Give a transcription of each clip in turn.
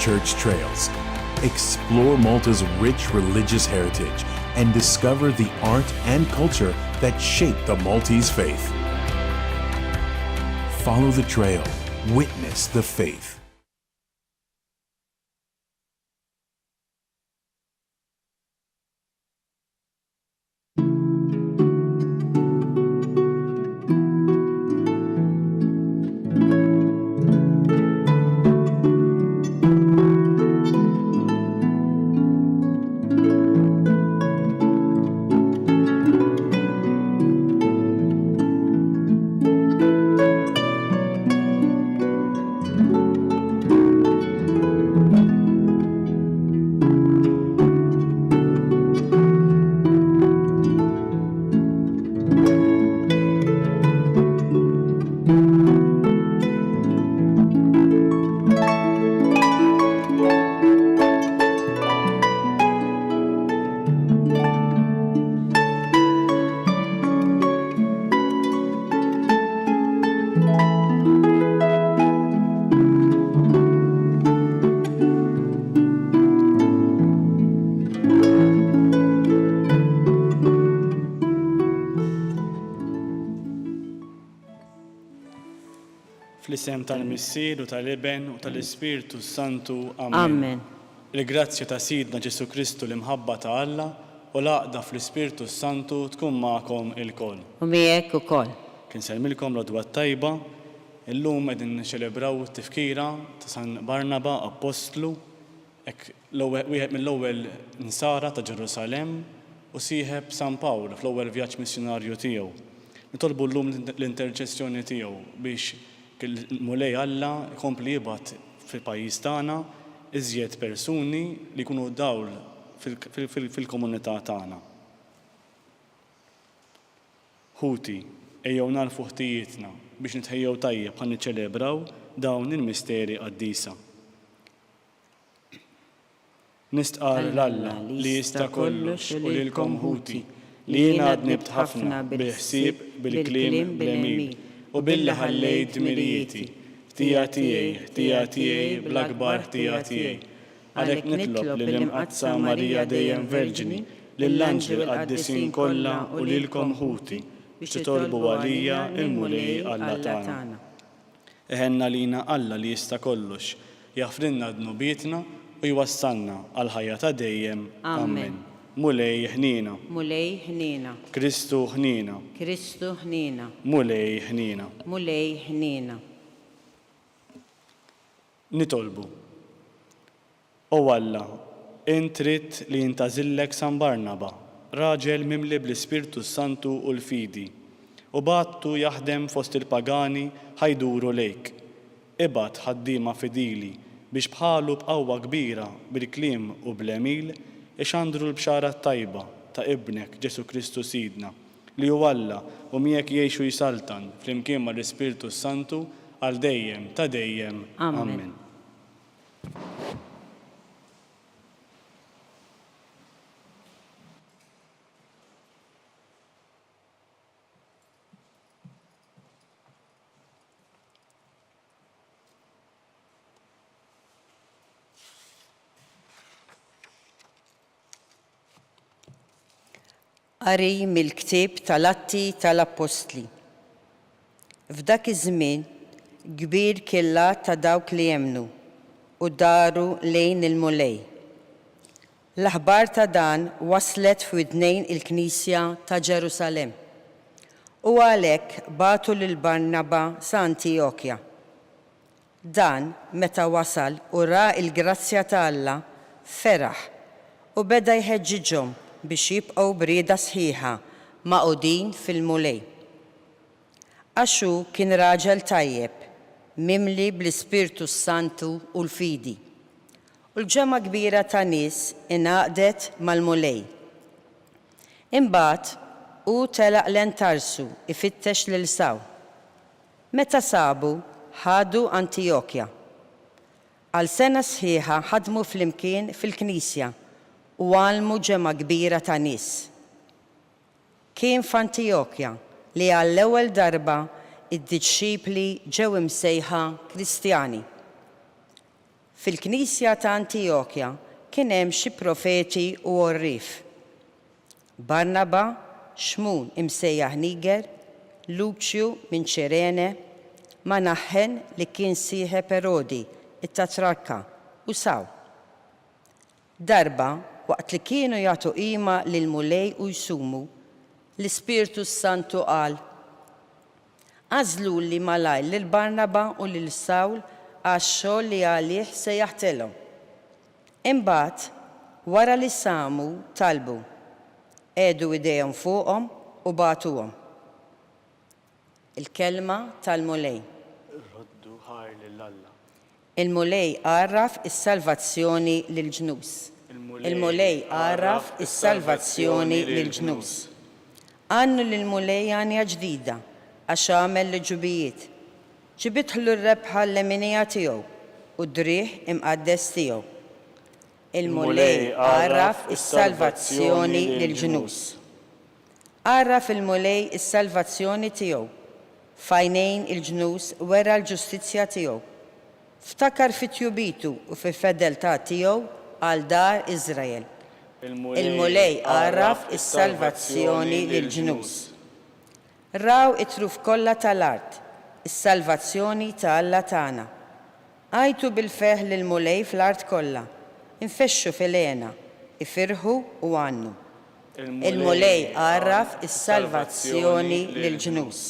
church trails. Explore Malta's rich religious heritage and discover the art and culture that shape the Maltese faith. Follow the trail. Witness the faith. Fl-isem tal-Missier u tal-Iben u tal-Ispirtu Santu. Amen. Amen. Il-grazzja ta' Sidna Ġesu Kristu l-imħabba ta' Alla u l-għaqda fl-Ispirtu Santu tkun magħkom il-koll. U miegħek ukoll. Kien selmilkom l-odwa tajba, illum qegħdin niċċelebraw it-tifkira ta' San Barnaba Apostlu, wieħed mill-ewwel nsara ta' Ġerusalemm u sieħeb San Pawl fl-ewwel vjaġġ missjonarju tiegħu. Nitolbu llum l-interċessjoni tiegħu biex mulej Alla jkompli jibgħat fil-pajjiż tagħna iżjed persuni li jkunu dawl fil-komunità tagħna. Ħuti, ejjew narfu ħtijietna biex nitħejjew tajjeb ħan niċċelebraw dawn il-misteri qaddisa. Nistqar l-Alla li jista' kollox u lilkom ħuti li jien għadni b'ħafna bil-ħsieb, bil-kliem, bil-emil u billi ħallejt mirjieti, ħtija tiegħi bl-akbar ħtija tiegħi. Għalhekk nitlob lill-imqazza Marija dejjem Verġini, lill-anġli qaddisin kollha u lilkom ħuti biex titolbu għalija il-mulej Alla tagħna. Eħenna lina Alla li jista' kollox, jaħfrilna dnubietna u jwassalna għal ħajja ta' dejjem. Amen. Mulej ħnina. Mulej ħnina. Kristu ħnina. Kristu ħnina. Mulej ħnina. Mulej ħnina. Nitolbu. O Alla, int trid li jintażillek San Barnaba, raġel mimli bl-Ispirtu Santu u l-fidi, u battu jaħdem fost il-pagani ħajduru lejk. Ibad ħaddiema fidili biex bħalu b'qawwa kbira bil-kliem u bl-emil ixandru l-bxara tajba ta' ibnek Ġesu Kristu Sidna, li hu Alla u miegħek jgħixu jisaltan flimkien mal-Ispirtu Santu għal dejjem ta' dejjem. Amen. Qari mill-ktieb tal-Atti tal-Apostli. F'dak iż-żmien kbir killa ta' dawk li jemnu u daru lejn il-mulej. L-aħbar ta' dan waslet f'widnejn il-Knisja ta' Ġerusalemm. U għalhekk batu lil Barnaba sa' Antiokkja. Dan meta wasal u ra il-grazzja ta' Alla feraħ u beda jħeġġiġhom biex jibqgħu brieda sħiħa maqudin fil-mulej. Għaxu kien raġel tajjeb, mimli bl-Ispirtu Santu u l-fidi. U l-ġemma kbira ta' nies ingħaqdet mal-mulej. Imbagħad hu telaq l-Tarsu ifittex lil Sawl. Meta sabu ħadu Antiokkja. Għal sena sħiħa ħadmu flimkien fil-Knisja u għalmu ġemma kbira ta' nies. Kien f'Antiokkja li għall-ewwel darba id-diċċipli ġew imsejħa Kristjani. Fil-Knisja ta' Antiochja kien hemm xi profeti u orrif. Barnaba, Xmun imsejjaħ Niger, Luċju minn Ċirene, Manaħħen li kien sieħeb Erodi, it-Tatrarka u Saw. Darba, waqt li kienu jagħtu qima lil mulej u jsumu, l-Ispirtu Santu qal: għażlu li malaj lil Barnaba u lil Sawl għax-xogħol li għalih se jaħtelhom. Imbagħad, wara li samu talbu, għedu idejhom fuqhom u bagħtuhom. Il-kelma tal-mulej. Roddu ħar lill-Alla. Il-mulej għarraf is-salvazzjoni lill-ġnus. Il-mulej għarraf is-salvazzjoni lill-ġnus. Għannu lill-mulej għanja ġdida għax għamel l-ġubijiet. ġibitħlu r-rebħa l-leminija tiegħu u d-drieħ imqaddes tiegħu. Il-mulej għarraf is-salvazzjoni lill-ġnus. Għarraf il-mulej is-salvazzjoni tiegħu. Fajnejn il-ġnus wera l-ġustizzja tiegħu. Ftakar fit-tjubitu u fil-fedeltà tiegħu għal dar Iżrael. Il-mulej għarraf is-salvazzjoni lill-ġnus. Raw it-truf kollha tal-art, is-salvazzjoni ta' Alla tagħna. Għajtu bil-feħ lill-mulej fl-art kollha, infexxu fil-għena, ifirħu u għannu. Il-mulej għarraf is-salvazzjoni lill-ġnus.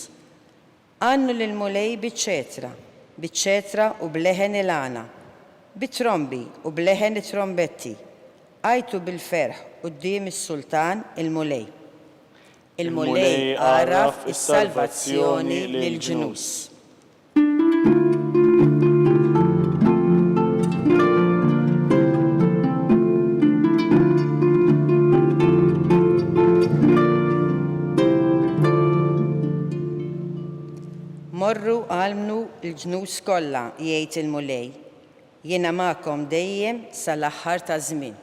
Għannu lill-mulej biċ-ċetra u bleħen il-għana, bit-trombi u bleħen it-trombetti. Għajtu bil-ferħ quddiem is-sultan il-mulej. Il-mulej għarraf is-salvazzjoni lill-ġnus. Morru għalmnu l-ġnus kollha jgħid il-mulej. Jiena magħkom dejjem sal-aħħar ta' żmien.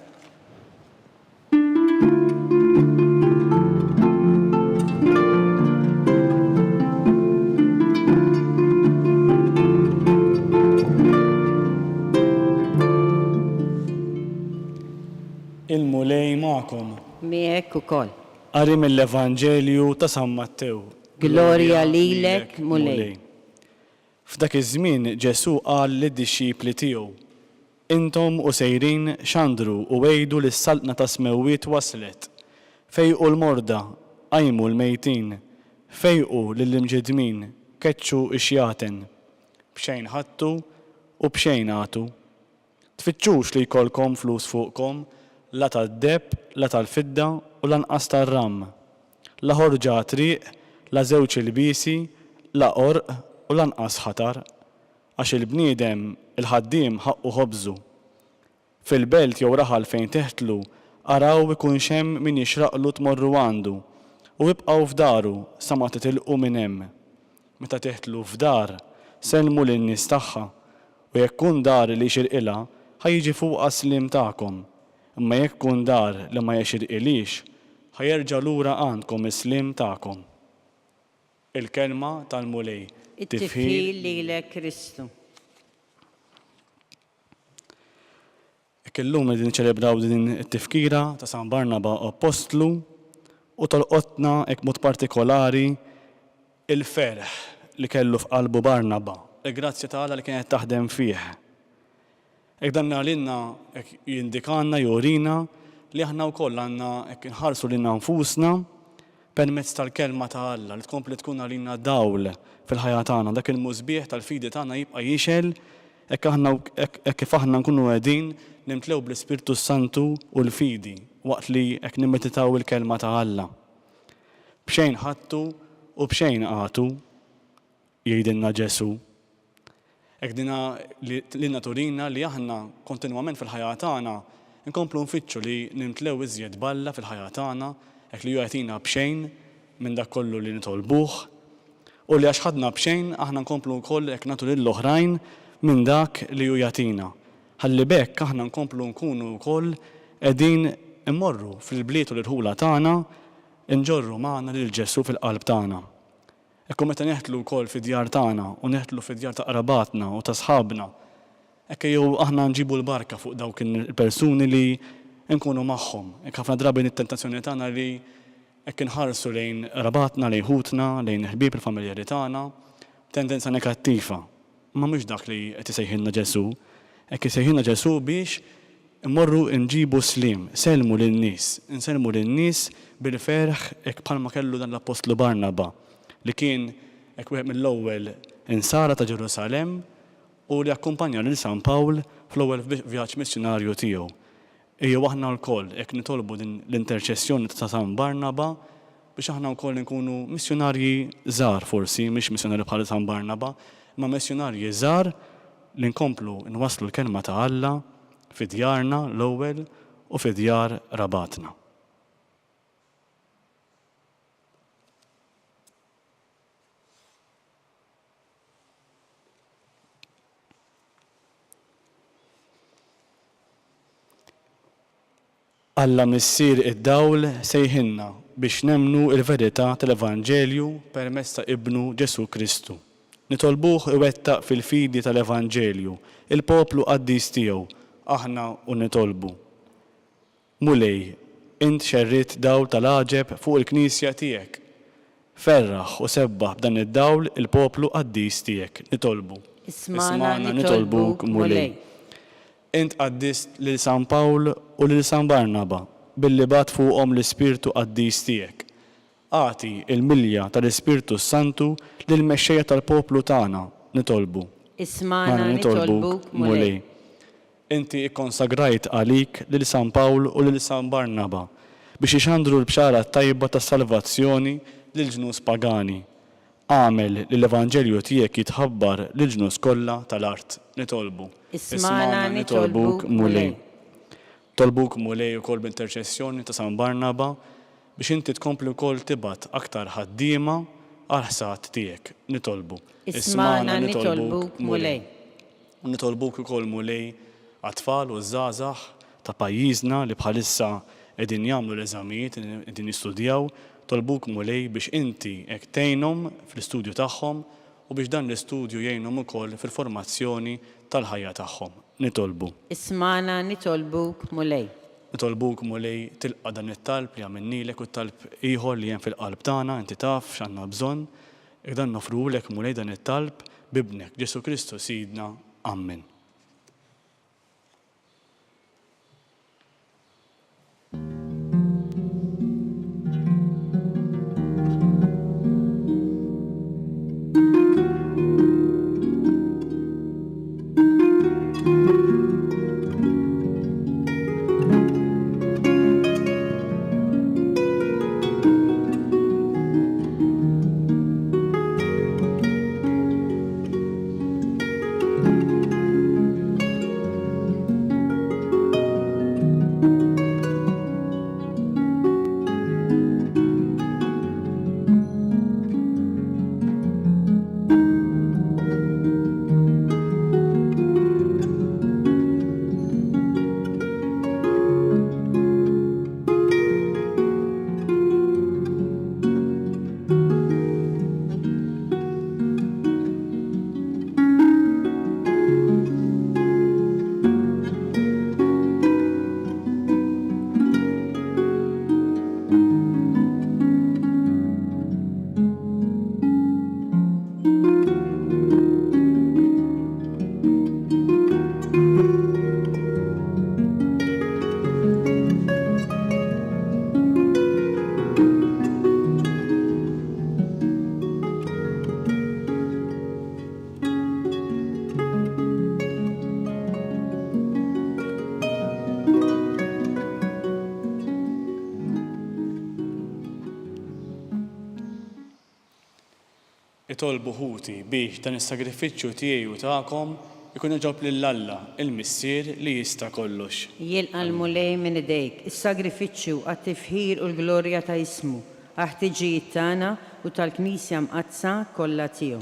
Il-mulej magħkom. Miegħek ukoll. Qari mill-Evanġelju ta' San Mattew. Glorja lilek, mulej. F'dak iż-żmien Ġesu qal lid-dixxipli tiegħu: intom u sejrin xandru u għejdu li s-saltna ta' smewwiet waslet. Fejqu l-morda, qajmu l-mejtin, fejqu lill-imġedmin, keċċu ix-xjaten. B'xejn ħadtu u b'xejn għatu. Tfittxux li jkollkom flus fuqkom, la tad-deb, la tal-fidda u lanqas tar-ram. La ħorġa triq, la żewġ ilbiesi, la qorq u lanqas ħatar, għax il-bniedem il-ħaddiem ħaqqu ħobżu. Fil-belt jew raħal fejn teħtlu araw ikun hemm min jixraqlu tmorru għandu u ibqgħu f'daru sa ma titilqu minn hemm. Meta teħtlu f'dar, sellmu lin-nies tagħha u jekk kun dar li xirqilha ħajjiġi fuqha slim tagħkom. Imma jekk kun dar li ma jexirqilix, ħajerġa' lura għandkom is-slim tagħkom. Il-kelma tal-mulej. It-tifħil lilek Kristu. Illum qegħdin niċċelebraw din it-tifkira ta' San Barnaba Apostlu u tolqotna hekk mod partikolari il-ferħ li kellu f'qalbu Barnaba, il-grazzja tagħha li kienet taħdem fih. Hekk dan għalilna hekk jindikanna jorina li aħna wkoll għandna hekk inħarsu lilna nfusna permezz tal-kelma ta' Alla li tkompli tkun għalina dawl fil-ħajja tagħna, dak il-mużbieħ tal-fidi tagħna jibqa' jixel hekk kif aħna nkunu qegħdin nimtlew bl-Ispirtu Santu u l-fidi waqt li hekk nimmeditaw il-kelma ta' Alla. B'xejn ħadtu u b'xejn qagħtu jgħidilna Ġesu. Hekk dina li naturina li aħna kontinwament fil-ħajja tagħna nkomplu nfittxu li nimtlew iżjed balla fil-ħajja tagħna hekk li jagħtina b'xejn minn dak kollu li nitolbuh u li għax ħadna b'xejn aħna nkomplu wkoll hekk nagħtu lill-oħrajn minn dak li hu jagħtina. Ħalli bekk aħna nkomplu nkunu wkoll qegħdin immorru fil-bliet u l-irħula tagħna inġorru magħna lil Ġesu fil-qalb tagħna. Ekku meta neħtlu wkoll fid-djar tagħna u neħtlu fid-djar ta' qrabatna u ta' sħabna, Ekk jew aħna nġibu l-barka fuq dawk il-persuni li nkunu magħhom. Hekk ħafna drabi it-tentazzjoni tagħna li hekk inħarsu lejn rabatna, lejn ħutna, lejn il-ħbieb il-familjari tagħna, tendenza negattiva. Ma mhux dak li qed isejħilna Ġesu, hekk isejħilna Ġesu biex immorru nġibu slim, selmu lin-nies, inselmu lin-nies bil-ferħ hekk bħalma kellu dan l-Apostlu Barnaba li kien hekk wieħed mill-ewwel insara ta' Ġerusalemm u li akkumpanja lil San Pawl fl-ewwel vjaġġ missjonarju tiegħu. Ejjew aħna wkoll hekk nitolbu din l-interċessjoni ta' San Barnaba biex aħna wkoll nkunu missjonarji żgħar forsi, mhix missjonarji bħal San Barnaba, ma missjonarji żgħar li nkomplu nwasslu l-kelma ta' Alla fi djarna l-ewwel u fi djar rabatna. Alla missier id-dawl sejħinna biex nemnu il-verità tal-Evanġelju permezz ta' Ibnu Ġesu Kristu. Nitolbuh iwettaq fil-fidi tal-Evanġelju, il-poplu qaddis tiegħu, aħna u nitolbu. Mulej, int xerrit dawl tal-aġeb fuq il-Knisja tiegħek. Ferraħ u sebbaħ b'dan id-dawl il-poplu qaddis tiegħek. Nitolbu. Ismana nitolbuk mulej. Int qaddist lil San Pawl u lil San Barnaba billi bat fuqhom l-Ispirtu qaddis tiegħek. Aati il-milja tal-Ispirtu Santu lil mexxejja tal-poplu tagħna. Nitolbu. Ismana nitolbuk mulej. Inti ikkonsagrajt għalik lil San Pawl u lil San Barnaba biex ixandru l-bxara tajba ta' salvazzjoni lil ġnus pagani. Għamel li l-Evanġelju tiegħek jitħabbar lil ġnus kollha tal-art. Nitolbu. Ismana nitolbuk mulej. Tolbuk mulej ukoll b'interċessjoni ta' San Barnaba biex inti tkompli wkoll tibgħat aktar ħaddiema għal ħsad tiegħek. Nitolbu. Ismana nitolbuk mulej. Nitolbuk ukoll mulej għat-tfal u żgħażagħ ta' pajjiżna li bħalissa qegħdin jagħmlu l-eżamijiet, qegħdin jistudjaw, tolbuk mulej biex inti hekk tgħinhom fl-istudju tagħhom u biex dan l-istudju jgħinhom ukoll fil-formazzjoni tal-ħajja tagħhom. Nitolbu. Ismana nitolbuk mulej. Nitolbuk mulej tilqa' dan it-talb li għamilnilek u t-talb ieħor li hemm fil-qalb tagħna, inti taf x'għandna bżonn, hekk dan nofrulek mulej dan it-talb bibnek Ġesu Kristu Sidna. Amen. Itolbu ħuti biex dan is-sagrifiċċju tiegħi u tagħkom ikun iġob lill-Alla, il-Missier li jista' kollox. Jilqa' l-mulej minn idejk, is-sagrifiċċju għat-tifħir u l-glorja ta' ismu, għaħtiġijiet tagħna u tal-Knisja mqazza kollha tiegħu.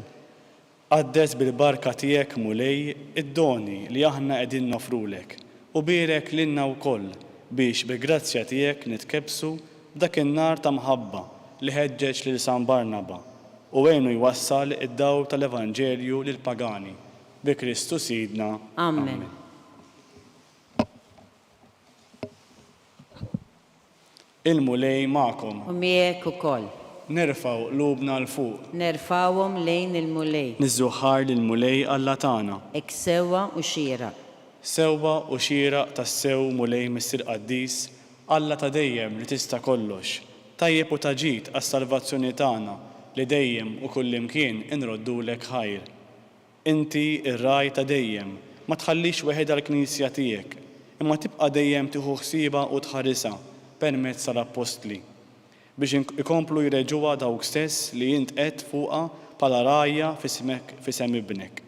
Qaddes bil-barka tiegħek mulej id-doni li aħna qegħdin nofrulek u bierek lilna wkoll biex bi-grazzja tiegħek nitkebsu dak in-nar ta' mħabba li ħeġġeġ lil San Barnaba u għenu jwassal id-dawl tal-Evanġelju lil pagani bi Kristu Sidna. Amen. Il-mulej ma'kom, U miegħek ukoll. nerfaw qlubna l-fuq, Nerfawhom lejn il-mulej. niżżuħar lill-mulej Alla tagħna. Ek sewwa u xieraq. Sewwa u xieraq tas-sew mulej Mister Qaddis, Alla ta' dejjem li tista' kollox, tajjeb u taġid għas-salvazzjoni tagħna li dejjem u kullimkien inroddulek ħajr. Inti ir-raj ta' dejjem, ma tħallix weħed għall-Knisja tiegħek, imma tibqa' dejjem tieħu ħsieba u tħarisha permezz tal-Apostli biex ikomplu jreġuha dawk stess li int qed fuqha bħala rajja f'isem ibnek.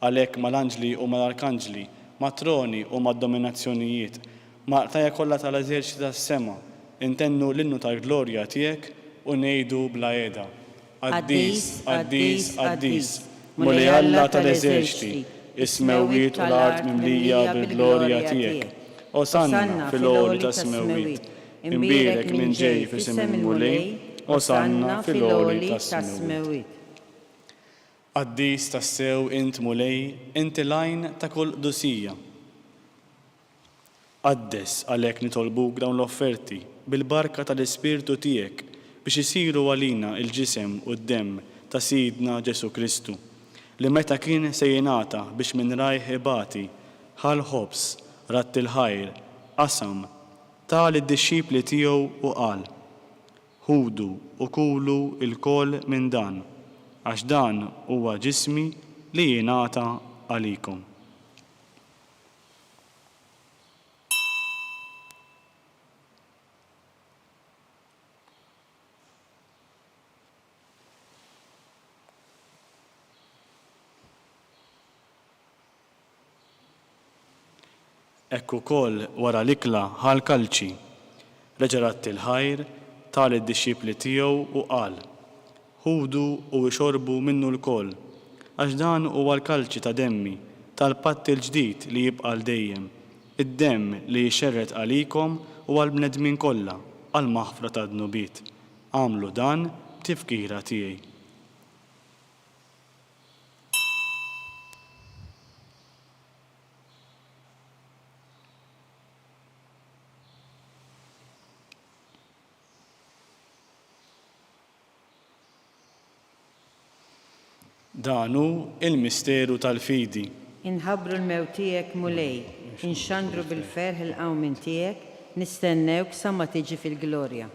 Għalhekk mal-anġli u mal-arkanġli, matroni u mad-dominazzjonijiet, maqtajja kollha tal-eżerċiti tas-sema, intennu l-innu tal-glorja tiegħek u ngħidu bla qiegħda. Qaddis, Qaddis, Qaddis, mulej Alla tal-eżerċiti, is-smewwiet u l-art mimlija bil-glorja tiegħek. Osanna fil-għoli tas-smewwiet, imbierek minn ġej f'isem il-mulej, osanna fil-għoli tas-smewwiet. Qaddis tas-sew int mulej, inti lajn ta' kull qdusija. Qaddes għalhekk nitolbuk dawn l-offerti bil-barka tal-Ispirtu tiegħek biex isiru għalina il-ġisem u d-demm ta' Sidna Ġesu Kristu, li meta kien se jingħata biex minn rajh ibati, ħal ħobs, ratt il-ħajr, qasam, ta' lid-dixxipli tiegħu u qal: ħudu u kulu il-kol minn dan, għax dan huwa ġismi li jingħata għalikom. Ekku ukoll wara l-ikla ħal kalċi, reġa' ratt il-ħajr tal id-dixxipli tiegħu u qal: ħudu u xorbu minnu l-koll, għax dan huwa l-kalċi ta' demmi tal-patt il-ġdid li jibqa' dejjem, id-demm li jxerret għalikom u għall-bnedmin kollha għall-maħfra tad-dnubiet. Għamlu dan b'tifkira tiegħi. Danu il-misteru tal-fidi. Inħabbru l-mewt tiegħek mulej, inxandru bil-ferħ il-qawmin tiegħek, nistennewk sa ma tiġi fil-glorja.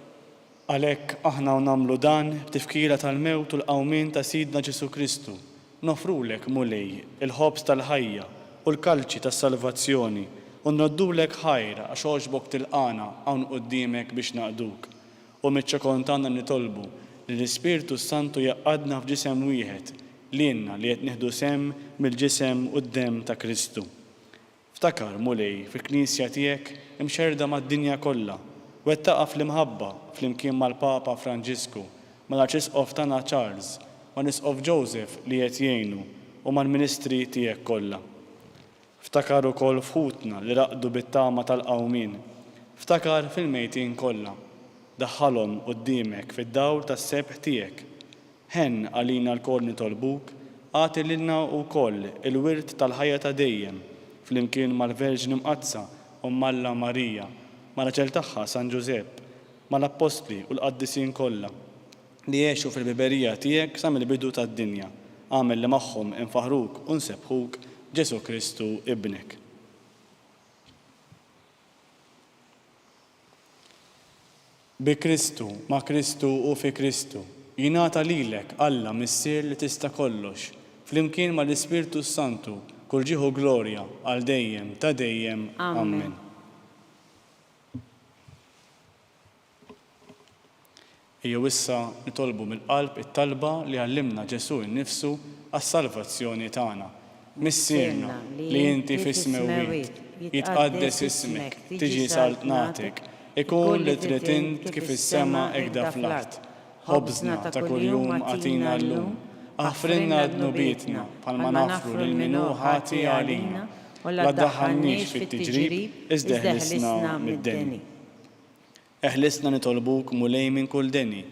Għalhekk aħna nagħmlu dan b'tifkira tal-mewt u l-qawmin ta' Sidna Ġesu Kristu. Nofrulek mulej il-ħobs tal-ħajja u l-kalċi tas-salvazzjoni u nnoddulek ħajr għax għoġbok tilqana hawn quddiemek biex naqduk. U miċ-ċokon tagħna nitolbu li l-Ispirtu Santu jaqgħadna f'ġisem wieħed lienna li qed nieħdu sem mill-ġisem u d-demm ta' Kristu. Ftakar mulej fil-Knisja tiegħek imxerda mad-dinja kollha, wettaqa fl-imħabba flimkien mal-Papa Franġisku, mal-Arċisqof tagħna Charles, mal-Nisqof Joseph li qed jgħinu u mal-Ministri tiegħek kollha. Ftakar ukoll f'ħutna li raqdu bit-tama tal-qawmin. Ftakar fil-mejtin kollha. Daħħalhom quddiemek fid-dawl tas-sebħ tiegħek. Ħen għalina l-kol nitolbuk, għati lilna wkoll il-wirt tal-ħajja ta' dejjem, flimkien mal-Verġni Mqazza u Alla Marija, mal-aġel tagħha San Ġusepp, mal-Apostli u l-Qaddisin kollha li jgħixu fil-biberija tiegħek sa mill-bidu tad-dinja. Għamel li magħhom infaħruk u nsebħuk Ġesu Kristu ibnek. Bi Kristu, ma' Kristu u fi Kristu, jingħata lilek Alla missier li tista' kollox, flimkien mal-Ispirtu Santu, kull ġieħu glorja għal dejjem ta' dejjem. Amen. Ejjew issa nitolbu mill-qalb it-talba li għallimna Ġesu nnifsu għas-salvazzjoni tagħna. Missierna li inti fis-smewwiet, jitqaddes ismek, tiġi saltnatek, ikun li trid int kif is-sema hekk fl-art. Ħobżna ta' kuljum għatina llum, aħfrinna dnubietna bħalma nafru lil min hu ħati għalina, la ddaħħalniex fit-tiġrib iżda eħlisna mid-deni. Eħlisna nitolbuk mulej minn kull deni,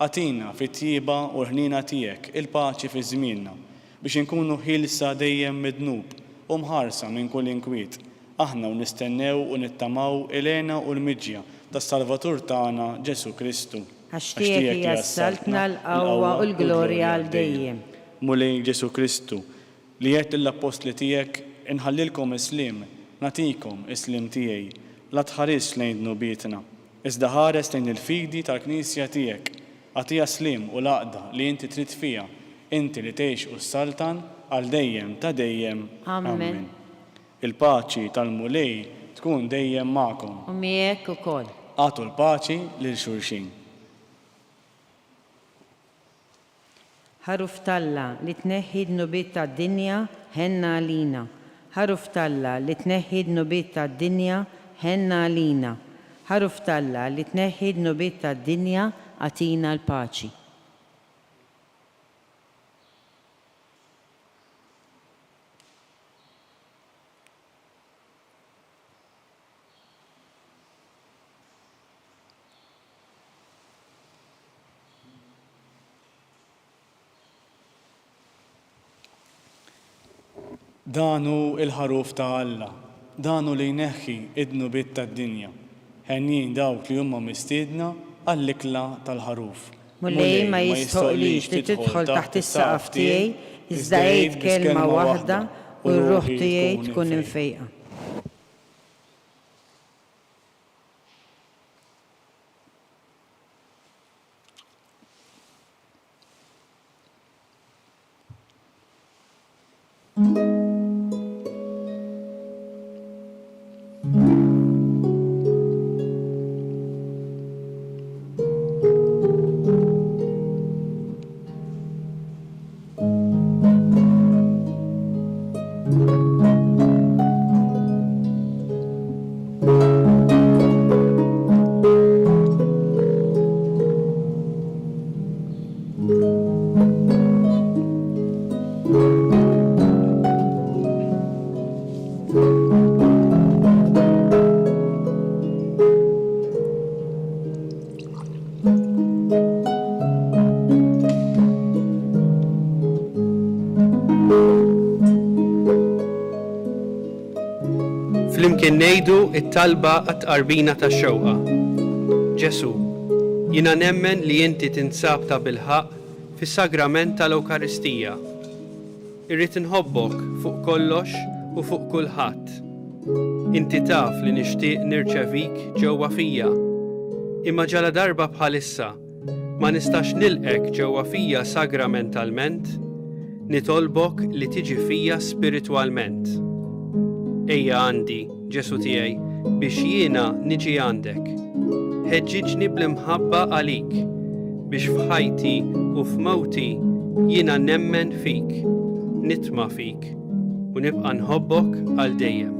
għatina fit-tjieba u l-ħnina tiegħek il-paċi fi żmienna, biex inkunu ħilsa dejjem mid-dnub u mħarsa minn kull inkwiet. Aħna u nistennew u nittamaw Elena u l-miġja tas-Salvatur tagħna Ġesu Kristu. Għax tiegħek hija s-saltna l-qawwa u l-glorja għal dejjem. Mulej Ġesu Kristu, li jgħid lill-apostli tiegħek inħallilkom islim, nagħtikom islim tiegħi, la tħares lejn dnubietna, iżda ħares lejn il-fidi tal-Knisja tiegħek, għatija slim u laqda li inti trid fiha, inti li tgħix u s-saltan għal dejjem ta' dejjem. Amen. Il-paċi tal-mulej tkun dejjem magħkom. U miegħek ukoll. Għatu l-paċi lil xulxin. Ħaruf Talla li tneħħi d-nubiet tad-dinja ħenna għalina. Ħaruf Talla li tneħħi d-nubiet tad-dinja ħenna għalina. Ħaruf Talla li tneħħi d-nubiet tad-dinja għatina l-paċi. Danu il-ħaruf ta' Alla, danu li jneħħi id-nubiet tad-dinja, ħenjin dawk li huma mistiedna għall-ikla tal-ħaruf. Mulej ma jistoqlix li tidħol taħt is-saqaf tiegħi, iżda jgħid kelma waħda u r-ruħ tiegħi tkun infejqa. Flimkien ngħidu t-talba għat-tqarbina tax-xewqa. Ġesu, jiena nemmen li inti tinsab ta' bilħaq fis-sagrament tal-Ewkaristija. Irrid inħobbok fuq kollox u fuq kulħadd. Inti taf li nixtieq nirċevik ġewwa fija, imma ġala darba bħalissa ma nistax nilqek ġewwa fija sagramentalment, nitolbok li tiġi fija spiritwalment. Ejja għandi, Ġesu tiegħi, biex jiena niġi għandek. Ħeġġiġni bl-imħabba għalik, biex f'ħajti u f'mewti jiena nemmen fik, nitma' fik u nibqa' nħobbok għal dejjem.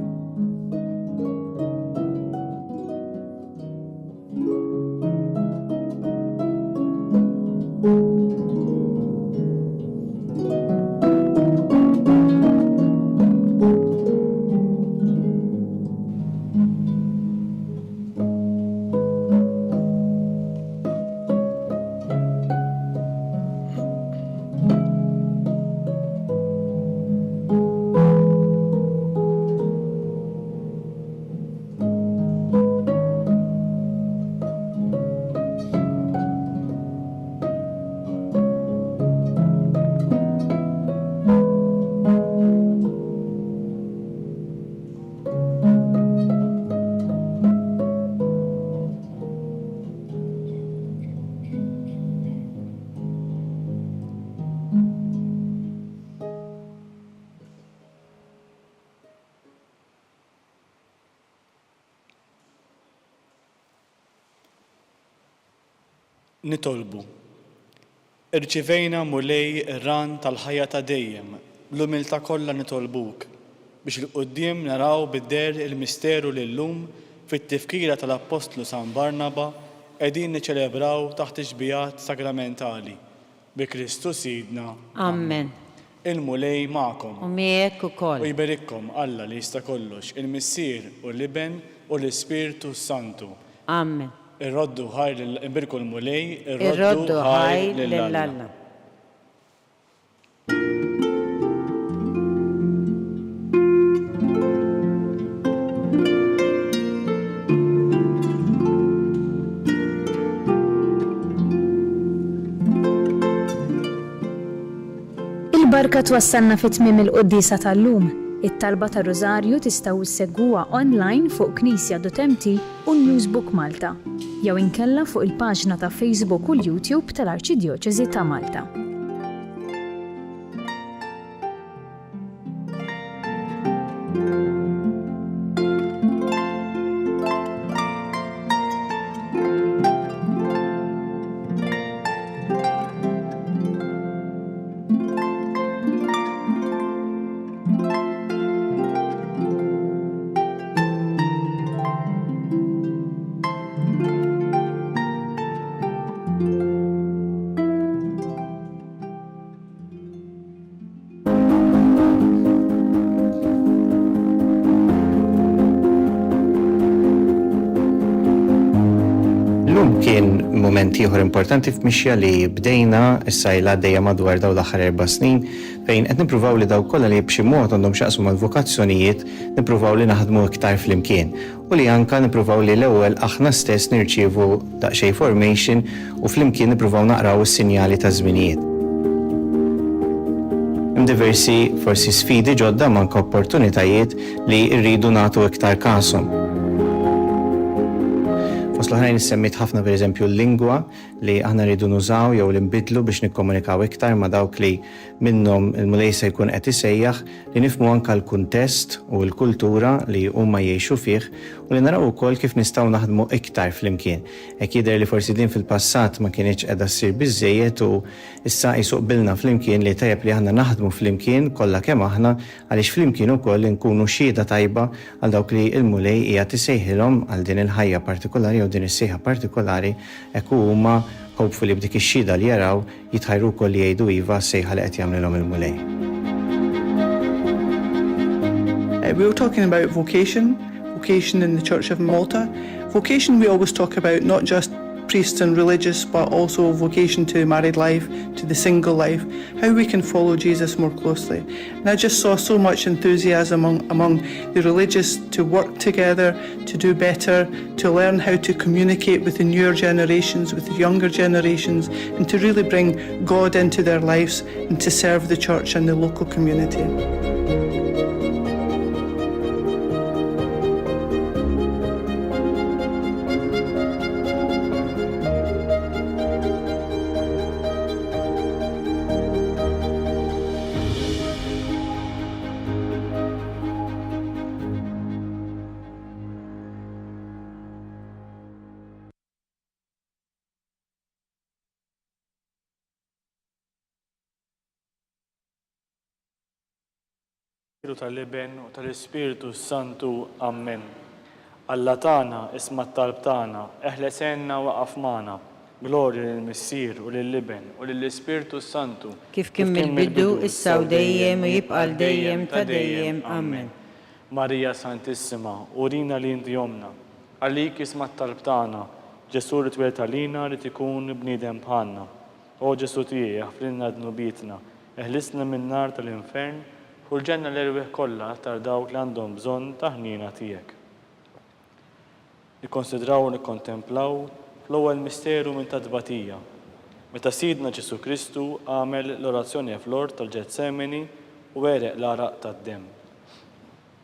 Nitolbu. Irċivejna mulej ir-ran tal-ħajja ta' dejjem, l-umilta kollha nitolbuk, biex il-qudiem naraw bid-der il-misteru lil-lum fit-tifkira tal-Apostlu San Barnaba qegħdin niċċelebraw taħt iġbijat sagramentali. Bi Kristu Sidna. Amen. Il-mulej magħkom. U miegħek ukoll. U jberikkom Alla li jista' kollox, il-Missier u l-Iben u l-Ispirtu Santu. Amen. Irroddu ħajr l-imbirku l-mulej, irroddu ħajr lill-Alla. Il-mużika twassalna fit-tmiem il-qudiesa tal-lum. It-talba tar-Rożarju tistgħu issegwuha online fuq Knisja.mt u Newsbook Malta, jew inkella fuq il-paġna ta' Facebook u l-YouTube tal-Arċidjoċeżi ta' Malta. Kien moment ieħor importanti f'mixja li bdejna s-sajla dejja madwar daw l-aħħar 4 snin fejn qed nippruvaw li daw kollha li b'xi mod għandhom x'jaqsmu mal-vokazzjonijiet nippruvaw li naħdmu iktar flimkien u li anke nippruvaw li l-ewwel aħna stess nirċievu daqsxejn formation u flimkien nippruvaw naqraw is-sinjali ta' żminijiet. Hemm diversi forsi sfidi ġodda manka opportunitajiet li rridu nagħtu iktar kasom. Fost l-ħrajn semmit ħafna pereżempju l-lingwa li aħna rridu nużaw jew li nbidlu biex nikkomunikaw iktar ma' dawk li minnhom il-mulej se jkun qed isejjaħ li nifhmu anke l-kuntest u l-kultura li huma jgħixu fih u li naraw ukoll kif nistgħu naħdmu iktar flimkien. Hekk jidher li forsi din fil-passat ma kienx qiegħda ssir biżżejjed u issa jsuqbilna flimkien li tajjeb li aħna naħdmu flimkien kollha kemm aħna għaliex flimkien ukoll nkunu xhieda tajba għal dawk li l-mulej qiegħed isejħilhom għal din il-ħajja partikolari din is-sejħa partikolari hekk huma hopefully b'dik ix-xhieda li jaraw jitħajru wkoll li jgħidu iva s-sejħa li qed jagħmlilhom il-mulej. We were talking about vocation in the Church of Malta. Vocation we always talk about not just priests and religious, but also vocation to married life, to the single life, how we can follow Jesus more closely. And I just saw so much enthusiasm among the religious to work together, to do better, to learn how to communicate with the newer generations, with the younger generations, and to really bring God into their lives and to serve the church and the local community. tal-Iben u tal-Ispiritu Santu. Amen. Alla tagħna isma' t-talb tagħna, eħlesenna waqaf magħna. Glorja lill-Missier u lill-Iben u lill-Ispiritu Santu. Kif kien mill-bidu issa u dejjem u jibqa' dejjem ta' dejjem. Amen. Marija Santissima, urina li inti jomna. Għalik isma' t-talb tagħna, Ġesu li tweled għalina li tikun bniedem bħalna. O Ġesu tiegħi ħfrilna dnubitna, eħlisna min-nar tal-infern u l-ġenna l-erwieħ kollha tar dawk li għandhom bżonn ta' ħnina tiegħek. Nikkonsidraw u nikkontemplaw fl-ewwel misteru minn tbatija. Meta Sidna Ġesu Kristu għamel l-orazzjoni fl-ort tal-Ġetsemani u wereq l-araq tad-demm.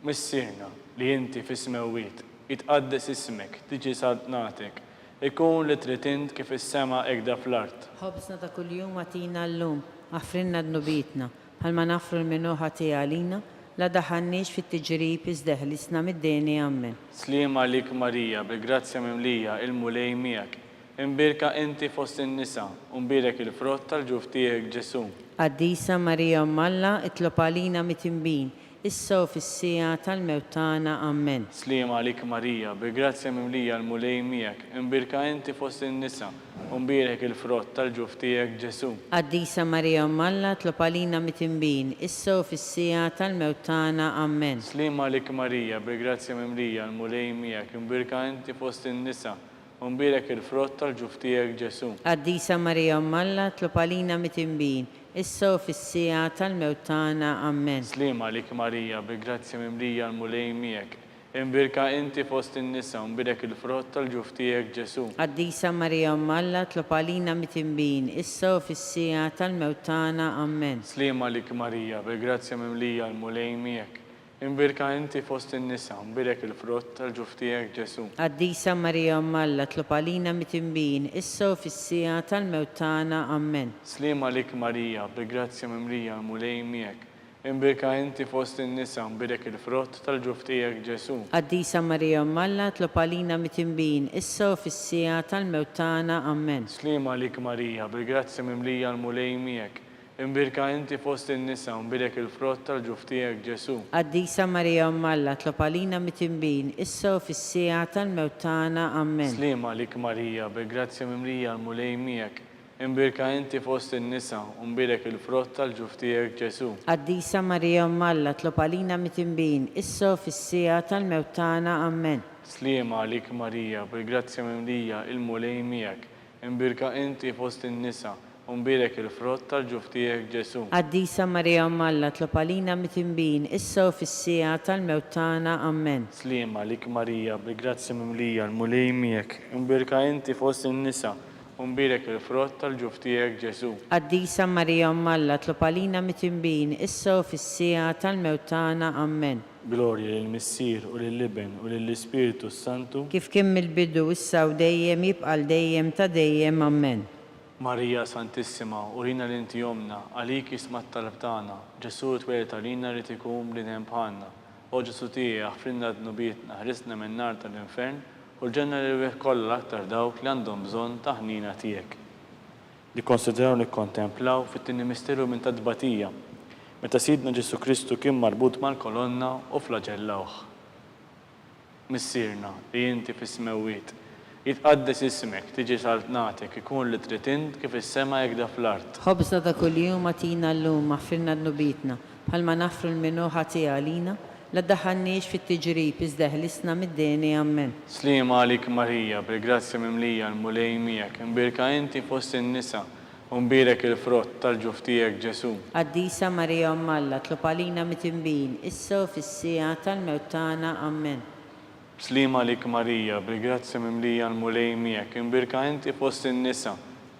Missierna li inti fis-smewwiet jitqaddes ismek, tiġi saltnatek, ikun li trid int kif is-sema ekda fl-art. Ħobsna ta' kuljum għatina llum, għafrinna dnubitna, bħalma nafru l-minuħa tiegħi għalina, la daħannix fit-tiġrib iżdeħlisna mid-deni. Amen. Slima għalik Marija, bil-grazzja mimlija, il-mulej miegħek. Imbirka inti fost in-nisa, u mbirek il-frott tal-ġuf tiegħek Ġesu. Qaddisa Marija Umm Alla, itlob għalina mit-imbin, issa u fis-sija tal-mewt tagħna. Amen. Slima għalik Marija, bil-grazzja mimlija, il-mulej miegħek. Imbirka inti fost in-nisa, u mbirek il-frott tal-ġuf tiegħek Ġesu. Qaddisa Marija Umm Alla, itlob għalina mit-imbin, issa u fis-sija tal-mewt tagħna. Amen. Slima għalik Marija, bil-grazzja mimlija, il-mulej miegħek. Imbirka inti fost in-nisa, u mbirek il-frott tal-ġuf tiegħek Ġesu. Qaddisa Marija Umm Alla, itlob għalina mit-imbin, issa u fis-sija tal-mewt tagħna. Amen. Slima għalik Marija, bil-grazzja mimlija, il-mulej miegħek. Imbirka inti fost in-nisa u mbirek il-frott tal-ġuf tiegħek Ġesu. Qaddisa Marija Umm Alla, tlob għalina mitimbin, issa u fis-sija tal-mewt tagħna. Amen. Slima lik Marija, bil-grazzja mimlija l-mulej miegħek. Imbirka inti fost in-nisa u mbirek il-frott tal-ġuf tiegħek Ġesu. Qaddisa Marija Umm Alla, tlob għalina mitimbin, issa u fis-sija tal-mewt tagħna. Amen. Slima lik Marija, bil-grazzja mimlija l-mulej miegħek. Imbirka inti fost in-nisa u mbirek il-frott tal-ġuf tiegħek Ġesu. Qaddisa Marija Umm Alla, tlob għalina mitimbin, issa u fis-sija tal-mewt tagħna. Amen. Slima lik Marija, bil-grazzja mimlija l-mulej miegħek. Imbirka inti fost in-nisa u mbirek il-frott tal-ġuf tiegħek Ġesu. Qaddisa Marija Umm Alla, tlob għalina mitimbin, issa u fis-sija tal-mewt tagħna. Amen. Slima lik Marija, bil-grazzja mimlija l-mulej miegħek. Imbirka inti fost in-nisa u mbirek il-frott tal-ġuf tiegħek Ġesu. Qaddisa Marija Umm Alla, tlob għalina mitimbin, issa u fis-sija tal-mewt tagħna. Amen. Slima lik Marija, bil-grazzja mimlija il-mulej miegħek. Imbirka inti fost in-nisa u mbirek il-frott tal-ġuf tiegħek Ġesu. Qaddisa Marija Umm Alla, tlob għalina mitimbin, issa u fis-sija tal-mewt tagħna. Amen. Slima lik Marija, bil-grazzja mimlija l-mulej miegħek. Imbirka inti fost in-nisa u mbirek il-frott tal-ġuf tiegħek Ġesu. Qaddisa Marija Umm Alla, tlob għalina mitimbin, issa u fis-sija tal-mewt tagħna. Amen. Glorja lill-Missier u lill-Iben u lill-Ispiritu Santu. Kif kien mill-bidu issa u dejjem jibqal dejjem ta' dejjem. Amen. Marija Santissima, urina l-inti jomna, għalik ismat talab tagħna, Ġesu tweled għalina li tikum li bħalna. O Ġesu tiegħi aħfrinna d-nubietna, ħrisna minn nar tal-infern, u l-ġenna li wieħ kollha aktar dawk li għandhom bżonn ta' ħnina tiegħek. Nikkonsidraw nikkontemplaw fit-tieni misteru minn tadbatija, meta Sidna Ġesu Kristu kien marbut mal-kolonna u flagellawh. Missierna li inti fis-smewwiet, jitqaddes ismek, tiġi saltnatek, ikun li trid int kif is-sema jekda fl-art. Ħobżna ta' kuljum atina llum, aħfirna d-nubietna, bħalma nafru l-minu ħati għalina, la daħanniex fit-tiġrib iżda ħlisna mid-deni. Amen. Slima għalik Marija, bil-grazzja mimlija l-mulej miegħek, imbirka inti fost in-nisa u mbirek il-frott tal-ġuf tiegħek Ġesu. Qaddisa Marija Umm Alla, tlob għalina mitimbin, issa u fis-sija tal-mewt tagħna. Amen. Slima għalik Marija, bil-grazzja mimlija l-mulej miegħek, imbirka inti fost in-nisa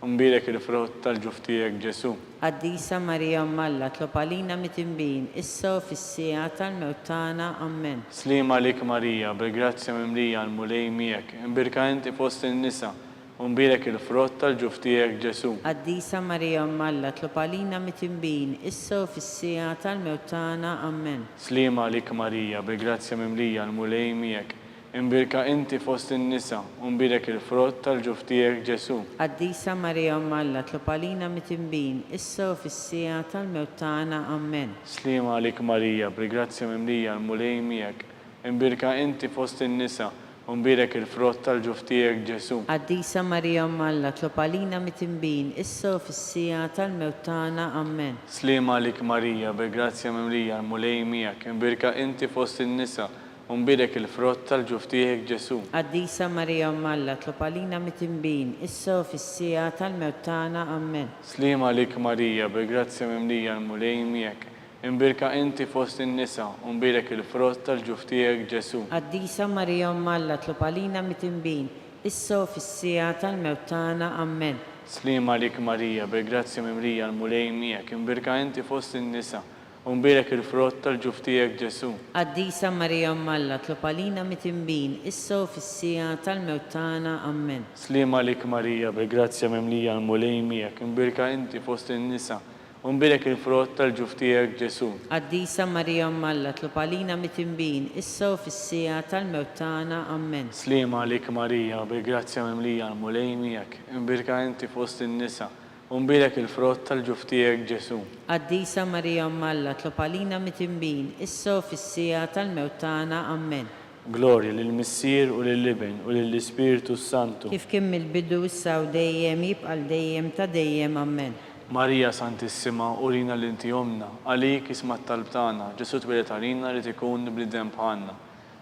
u mbirek il-frott tal-ġuf tiegħek Ġesu. Qaddisa Marija Umm Alla, tlob għalina mitimbin, issa u fis-sija tal-mewt tagħna. Amen. Slima għalik Marija, bil-grazzja mimlija l-mulej miegħek, imbirka inti fost in-nisa u mbirek il-frott tal-ġuf tiegħek Ġesu. Qaddisa Marija Umm Alla, tlob għalina mitimbin, issa u fis-sija tal-mewt tagħna. Amen. Slima għalik Marija, bil-grazzja mimlija l-mulej miegħek, imbirka inti fost in-nisa u mbirek il-frott tal-ġuf tiegħek Ġesu. Qaddisa Marija Umm Alla, tlob għalina mitimbin, issa u fis-sija tal-mewt tagħna. Amen. Slima għalik Marija, bil-grazzja mimlija l-mulej miegħek, imbirka inti fost in-nisa u mbirek il-frott tal-ġuf tiegħek Ġesu. Qaddisa Marija Umm Alla, tlob għalina mitimbin, issa u fis-sija tal-mewt tagħna. Amen. Slima għalik Marija, bil-grazzja mimlija l-mulej miegħek, imbirka inti fost in-nisa u mbirek il-frott tal-ġuf tiegħek Ġesu. Qaddisa Marija Umm Alla, tlob għalina mitimbin, issa u fis-sija tal-mewt tagħna. Amen. Slima għalik Marija, bil-grazzja mimlija l-mulej miegħek, imbirka inti fost in-nisa u mbirek il-frott tal-ġuf tiegħek Ġesu. Qaddisa Marija Umm Alla, tlob għalina mitimbin, issa u fis-sija tal-mewt tagħna. Amen. Slima għalik Marija, bil-grazzja mimlija l-mulej miegħek, imbirka inti fost in-nisa u mbirek il-frott tal-ġuf tiegħek Ġesu. Qaddisa Marija Umm Alla, tlob għalina mitimbin, issa u fis-sija tal-mewt tagħna. Amen. Slima għalik Marija, bil-grazzja mimlija l-mulej miegħek, imbirka inti fost in-nisa u mbirek il-frott tal-ġuf tiegħek Ġesu. Qaddisa Marija Umm Alla, tlob għalina mitimbin, issa u fis-sija tal-mewt tagħna. Amen. Slima għalik Marija, bil-grazzja mimlija l-mulej miegħek, imbirka inti fost in-nisa u mbirek il-frott tal-ġuf tiegħek Ġesu. Qaddisa Marija Umm Alla, tlob għalina mitimbin, issa u fis-sija tal-mewt tagħna. Amen. Glorja lill-Missier u lill-Iben u lill-Ispiritu Santu. Kif kien mill-bidu issa u dejjem jibqal dejjem ta' dejjem. Amen. Marija Santissima, urina l-inti jomna, għalik ismat talb tagħna, Ġesu tweled għalina li tikun bniedem bħalna.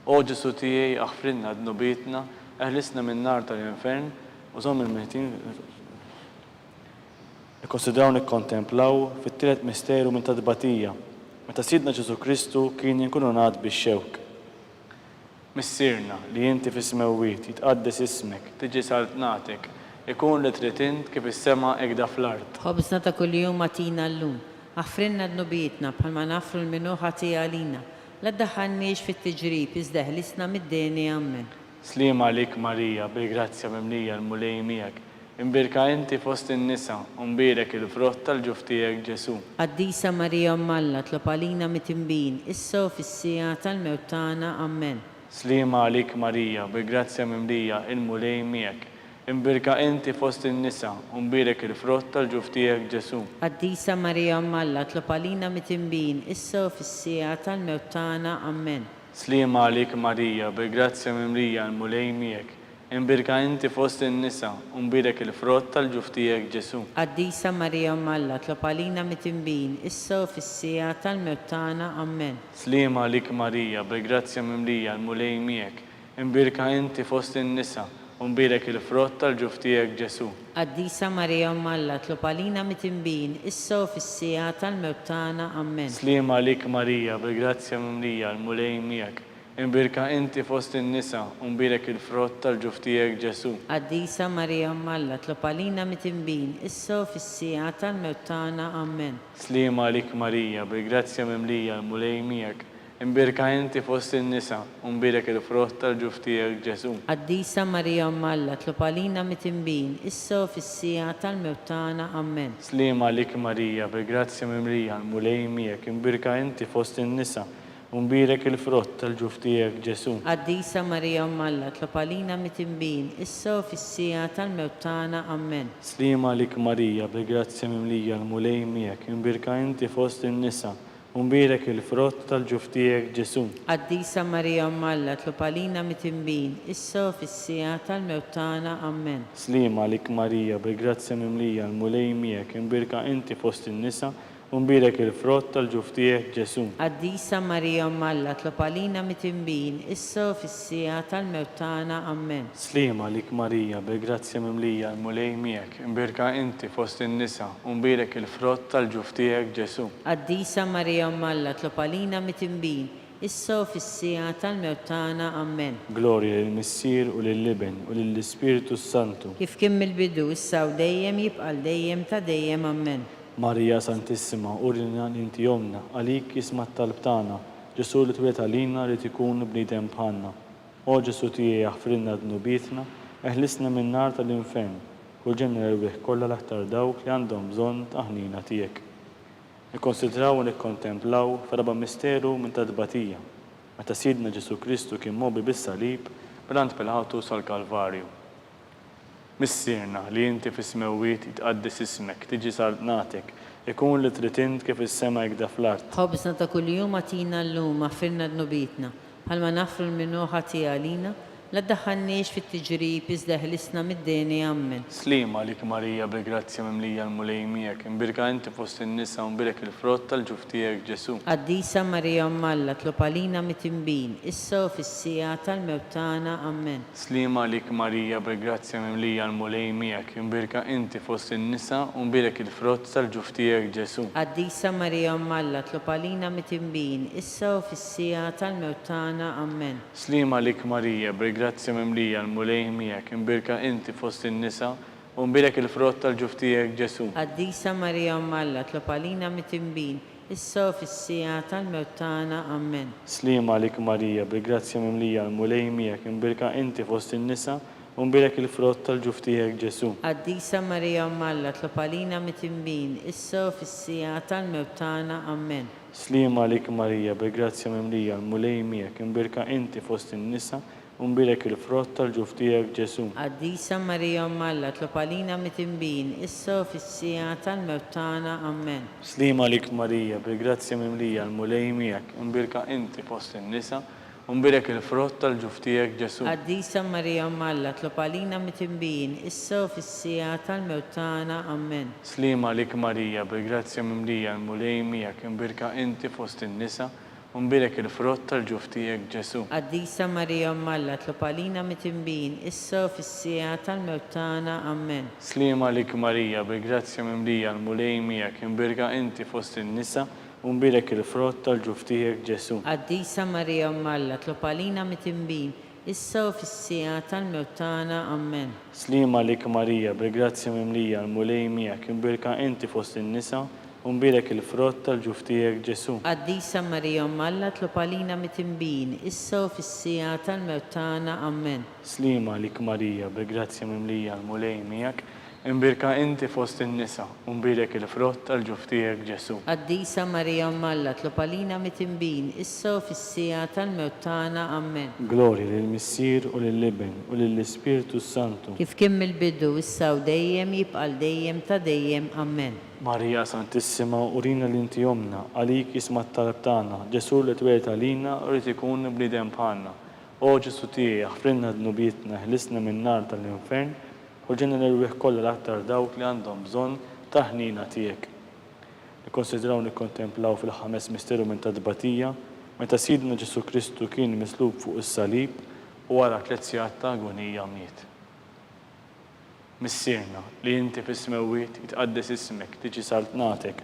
O Ġesu tiegħi aħfrinna d-nubietna, eħlisna minn nar tal-infern u żomm il-mejtin. Nikkonsidraw nikkontemplaw fit-tielet misteru minn tadbatija, meta Sidna Ġesu Kristu kien inkununat bix-xewk. Missirna li inti fis-smawiet jitqaddes ismek, tiġi saltnatek, ikun li trid int kif is-sema ekda fl-ard. خبزنا ta' kuljum atina llum. Aħfrinna dnubietna bħalma nafru l-minu ħatija għalina. La ddaħħalniex fit-tiġrib, iżda ħlisna mid-deni ammen. Slima għalik Marija, bil-grazzja mimlija l-mulej miegħek. Imbirka inti fost in-nisa, u mbirek il-frott tal-ġuf tiegħek Ġesu. Qaddisa Marija Mmalla tlob għalina mitimbin, issa u fis-sija tal-mewt tagħna ammen. Slima għalik Marija, bil-grazzja mimlija il-mulej miegħek. Imbirka inti fost in-nisa, u mbirek il-frott tal-ġuf tiegħek Ġesu. Qaddisa Marija Mmalla tlob għalina mitimbin, issa u fis-sija tal-mewt tagħna ammen. Slima għalik Marija, bil-grazzja mimlija l-mulej miegħek. Imbirka inti fost in-nisa, u mbirek il-frott tal-ġuf tiegħek Ġesu. Qaddisa Marija Mmalla tlob għalina mitimbin, issa u fis-sija tal-mewt tagħna ammen. Slima għalik Marija, bil-grazzja mimlija l-mulej miegħek. Imbirka inti fost in-nisa, u mbirek il-frott tal-ġuf tiegħek Ġesu. Qaddisa Marija Mmalla tlob għalina mitimbin, issa u fis-sija tal-mewt tagħna ammen. Slima għalik Marija, bil-grazzja mimlija l-mulej miegħek. Imbirka inti fost in-nisa, u mbirek il-frott tal-ġuf tiegħek Ġesu. Qaddisa Marija Mmalla tlob għalina mitimbin, issa u fis-sija tal-mewt tagħna ammen. Slima għalik Marija, bil-grazzja mimlija l-mulej miegħek. Imbirka inti fost in-nisa, u mbirek il-frott tal-ġuf tiegħek Ġesu. Qaddisa Marija Mmalla tlob għalina mitimbin, issa u fis-sija tal-mewt tagħna ammen. Slima għalik Marija, bil-grazzja mimlija l-mulej miegħek. Imbirka inti fost in-nisa, u mbirek il-frott tal-ġuf tiegħek Ġesu. Qaddisa Marija Mmalla tlob għalina mitimbin, issa u fis-sija tal-mewt tagħna ammen. Slima għalik Marija, bil-grazzja mimlija l-mulej miegħek. Imbirka inti fost in-nisa, u mbirek il-frott tal-ġuf tiegħek Ġesu. Qaddisa Marija Mmalla tlob għalina mitimbin, issa u fis-sija tal-mewt tagħna ammen. Slima għalik Marija, bil-grazzja mimlija l-mulej miegħek. Imbirka inti fost in-nisa, u mbirek il-frott tal-ġuf tiegħek Ġesu. Qaddisa Marija Mmalla tlob għalina mitimbin, issa u fis-sija tal-mewt tagħna ammen. Slima għalik Marija, bil-grazzja mimlija l-mulej miegħek. Imbirka inti fost in-nisa, u mbirek il-frott tal-ġuf tiegħek Ġesu. Qaddisa Marija Mmalla tlob għalina mitimbin, issa u fis-sija tal-mewt tagħna ammen. Glorja lill-Missier u lill-Iben u lill-Ispiritu Santu. Kif kien mill-bidu issa u dejjem jibqa' dejjem ta' dejjem ammen. Marija Santissima, urina inti jomna, għalik jisma' t-talb tagħna, Ġesu li twiet għalina li tikun bniedem bħalna. O Ġesu tiegħi aħfrinna dnubietna, eħlisna min-nar tal-infern, u ġenna l-wieħ kollha l-aktar dawk li għandhom bżonn ta' ħnina tiegħek. Nikkonsidraw u nikkontemplaw f'raba misteru minn tadbatija, meta Sidna Ġesu Kristu kien mobi bis-salib b'lant Pilatu sal-Kalvarju. Missirna li inti fis-smawiet jitqaddis ismek, tiġi saltnatek, ikun li trid int kif is-sema ekda fl-art. Ħobżna ta' kuljum atina llum aħfirna dnubietna, bħalma nafru l-minnu ħatija għalina, la ddaħħalniex fit-tiġrib iżda ħlisna mid-deni ammen. Slima għalik Marija, bil-grazzja mimlija l-mulej miegħek. Imbirka inti fost in-nisa, u mbirek il-frott tal-ġuf tiegħek Ġesu. Qaddisa Marija Mmalla tlob għalina mitimbin, issa u fis-sija tal-mewt tagħna ammen. Slima għalik Marija, bil-grazzja mimlija l-mulej miegħek. Imbirka inti fost in-nisa, u mbirek il-frott tal-ġuf tiegħek Ġesu. Qaddisa Marija Mmalla tlob għalina mitimbin, issa u fis-sija tal-mewt tagħna ammen. Slima għalik Marija, bil-grazzja mimlija l-mulej miegħek. Imbirka inti fost in-nisa, u mbirek il-frott tal-ġuf tiegħek Ġesu. Qaddisa Marija Mmalla tlob għalina mitimbin, issa u fis-sija tal-mewt tagħna ammen. Slima għalik Marija, bil-grazzja mimlija l-mulej miegħek. Imbirka inti fost in-nisa, u mbirek il-frott tal-ġuf tiegħek Ġesu. Qaddisa Marija Mmalla tlob għalina mitimbin, issa u fis-sija tal-mewt tagħna ammen. Slima għalik Marija, bil-grazzja mimlija l-mulej miegħek. Imbirka inti fost in-nisa, u mbirek il-frott tal-ġuf tiegħek Ġesu. Qaddisa Marija Mmalla tlob għalina mitimbin, issa u fis-sija tal-mewt tagħna ammen. Slima għalik Marija, bil-grazzja mimlija l-mulej miegħek. Imbirka inti fost in-nisa, u mbirek il-frott tal-ġuf tiegħek Ġesu. Qaddisa Marija Mmalla tlob għalina mitimbin, issa u fis-sija tal-mewt tagħna ammen. Slima għalik Marija, bil-grazzja mimlija l-mulej miegħek. Imbirka inti fost in-nisa, u mbirek il-frott tal-ġuf tiegħek Ġesu. Qaddisa Marija Mmalla tlob għalina mitimbin, issa u fis-sija tal-mewt tagħna ammen. Slima għalik Marija, bil-grazzja mimlija l-mulej miegħek. Imbirka inti fost in-nisa, u mbielek il-frott tal-ġuf tiegħek Ġesu. Qaddisa Marija Alla, tlob għalina mit-tinbin, issa u fis-sija tal-mewt tagħna. Amen. Slima lik Marija, bil-grazzja mimlija l-mulej miegħek, imbirka inti fost in-nisa, u mbielek il-frott tal-ġuf tiegħek Ġesu. Qaddisa Marija Alla, tlob għalina mit-tinbin, issa u fis-sija tal-mewt tagħna. Amen. Slima lik Marija, bil-grazzja mimlija l-mulej miegħek, imbirka inti fost in-nisa, u mbielek il-frott tal-ġuf tiegħek Ġesu. Qaddisa Marija Alla, tlob għalina mit-tinbin, issa u fis-sija tal-mewt tagħna. Amen. Glorja lill-Missier u lill-Ibn u lill-Ispiritu Santu. Kif kien mill-bidu, issa u dejjem jibqal dejjem ta' dejjem. Amen. Marija Santissima, urina l-inti jomna, għalik jisma t-talab tagħna, Ġesu li tweled għalina u rrid ikun bniedem bħalna. O Ġesu tiegħi, ħfrinna dnubietna, ħlisna min-nar tal-infern, u ġenna l-irwieħ kollha l-aktar dawk li għandhom bżonn ta' ħnina tiegħek. Nikkonsidraw nikkontemplaw fil-ħames misteru minn tadbatija, meta Sidna Ġesu Kristu kien mislub fuq is-salib u wara 3 sigħat ta' agonija miet. Missierna li inti fis-smewwiet jitqaddes ismek, tiġi saltnatek,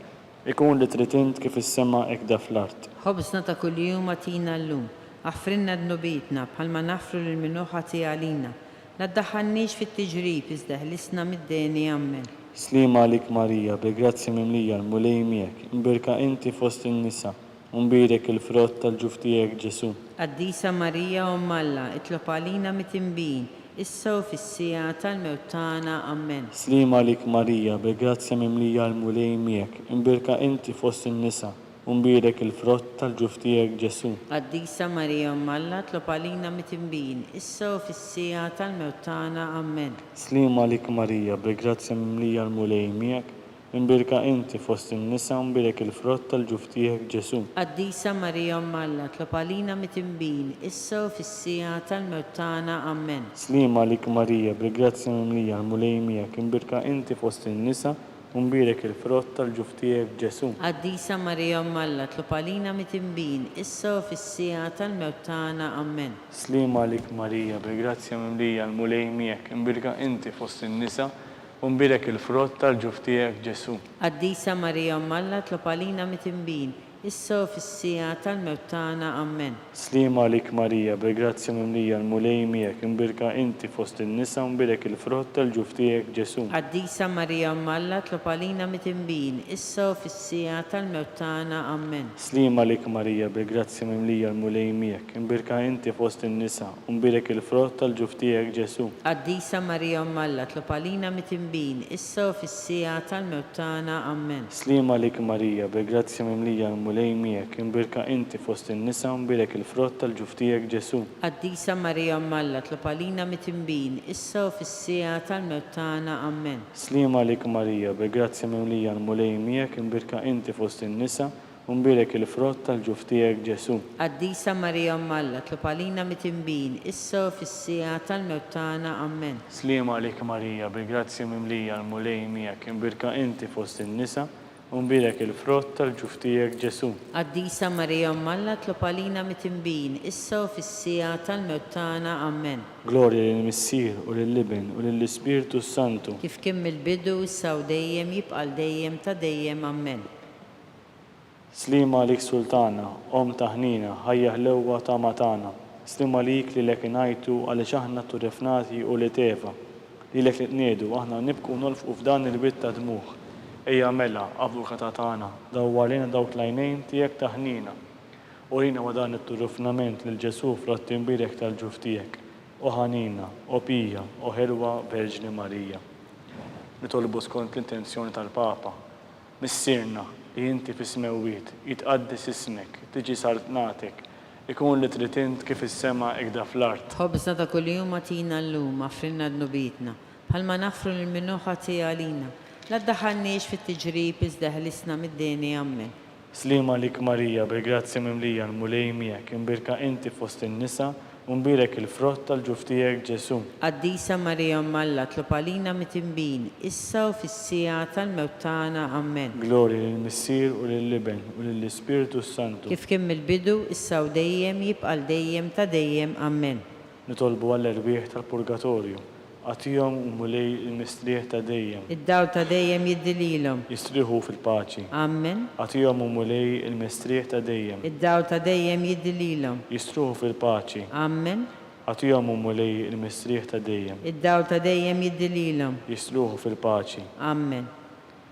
ikun li trid int kif is-sema hekk da fl-art. Ħobsna ta' kuljum atina llum, aħfrinna dnubietna bħalma nafru lil minuħa għalina. La ddaħħalniex fit-tiġrib iżda ħlisna mid-deni. Amen. Slima għalik Marija, bil-grazzi mimlija l-mulej miegħek, imbirka inti fost in-nisa, u mbielek il-frott tal-ġuf tiegħek Ġesu. Qaddisa Marija Alla, itlob għalina mit-tinbin, issa u fis-sija tal-mewt tagħna. Amen. Slima għalik Marija, bil-grazzja mimlija l-mulej miegħek, imbirka inti fost in-nisa, u mbielek il-frott tal-ġuf tiegħek Ġesu. Qaddisa Marija Alla, tlob għalina mit-tinbin, issa u fis-sija tal-mewt tagħna. Amen. Slima għalik Marija, bil-grazzja mimlija l-mulej miegħek, imbirka inti fost in-nisa, u mbielek il-frott tal-ġuf tiegħek Ġesu. Qaddisa Marija Alla, tlob għalina mit-tinbin, issa u fis-sija tal-mewt tagħna. Amen. Slima għalik Marija, bil-grazzja mimlija l-mulej miegħek, imbirka inti fost in-nisa, u mbielek il-frott tal-ġuf tiegħek Ġesu. Qaddisa Marija Alla, tlob għalina mit-tinbin, issa u fis-sija tal-mewt tagħna. Amen. Slima għalik Marija, bil-grazzja mimlija l-mulej miegħek, imbirka inti fost in-nisa, u mbielek il-frott tal-ġuf tiegħek Ġesu. Qaddisa Marija Alla, tlob għalina mit-tinbin, issa u fis-sija tal-mewt tagħna. Amen. Slima għalik Marija, bil-grazzja mimlija l-mulej miegħek, imbirka inti fost in-nisa, u mbielek il-frott tal-ġuf tiegħek Ġesu. Qaddisa Marija Alla, tlob għalina mit-tinbin, issa u fis-sija tal-mewt tagħna. Amen. Slima għalik Marija, bil-grazzja mimlija l-mulej miegħek, imbirka inti fost in-nisa, u mbielek il-frott tal-ġuf tiegħek Ġesu. Qaddisa Marija Alla, tlob għalina mit-tinbin, issa u fis-sija tal-mewt tagħna. Amen. Slima għalik Marija, bil-grazzja mimlija l-mulej miegħek, imbirka inti fost in-nisa, u mbielek il-frott tal-ġuf tiegħek Ġesu. Qaddisa Marija Alla, tlob għalina mit-tinbin, issa u fis-sija tal-mewt tagħna. Amen. Slima għalik Marija, bil-grazzja mimlija l-mulej miegħek, imbirka inti fost in-nisa, u mbielek il-frott tal-ġuf tiegħek Ġesu. Qaddisa Marija Alla, tlob għalina mit-tinbin, issa u fis-sija tal-mewt tagħna. Amen. Slima għalik Marija, bil-grazzja mimlija l-mulej miegħek, imbirka inti fost in-nisa, u mbielek il-frott tal-ġuf tiegħek Ġesu. Qaddisa Marija Alla, tlob għalina mit-tinbin, issa u fis-sija tal-mewt tagħna. Amen. Glorja lill-Missier u lill-Ibn u lill-Ispiritu Santu. Kif kien mill-bidu, issa u dejjem jibqal dejjem ta' dejjem. Amen. Slima għalik Sultana, om taħnina, ħajja ħlewwa ta' matana. Slima għalik li lek ngħidu għaliex aħna turrifnati u li teva. Li lek li tniedu, aħna nibku nolfqu f'dan il-bit ta' dmuħ. Ejja mela, avukata tagħna, dawwalina dawk l-għajnejn tiegħek taħnina. U rina wa dan it-turrufnament lil Ġesu frott imbirek tal-ġuf tiegħek. O ħanina, o pija, o ħelwa Verġni Marija. Nitolbu skont l-intenzjoni tal-Papa. Missierna li inti fis-smewwiet, jitqaddis ismek, tiġi saltnatek, ikun li trid int kif is-sema hekk da fl-art. Ħobsna ta' kuljum atina llum, aħfrinna dnubietna, bħalma nafru lil minuħa għalina. La ddaħħalniex fit-tiġrib iżda ħlisna mid-deni. Amen. Slima għalik Marija, bil-grazzja mimlija l-mulej miegħek, imbirka inti fost in-nisa, u mbielek il-frott tal-ġuf tiegħek Ġesu. Qaddisa Marija Alla, tlob għalina mit-tinbin, issa u fis-sija tal-mewt tagħna. Amen. Glorja lill-Missier u lill-Ibn u lill-Ispiritu Santu. Kif kien mill-bidu, issa u dejjem jibqal dejjem ta' dejjem. Amen. Nitolbu għall-erbieħ tal-Purgatorju, Għatihom u mulej il-mistrieħ ta' dejjem. id-dawl ta' dejjem jiddililhom. Jistriħu fil-paċi. Amen. Għatihom u mulej il-mistrieħ ta' dejjem. id-dawl ta' dejjem jiddililhom. Jistruħu fil-paċi. Amen. Għatihom u mulej il-mistrieħ ta' dejjem. id-dawl ta' dejjem jiddililhom. Jistruħu fil-paċi. Amen.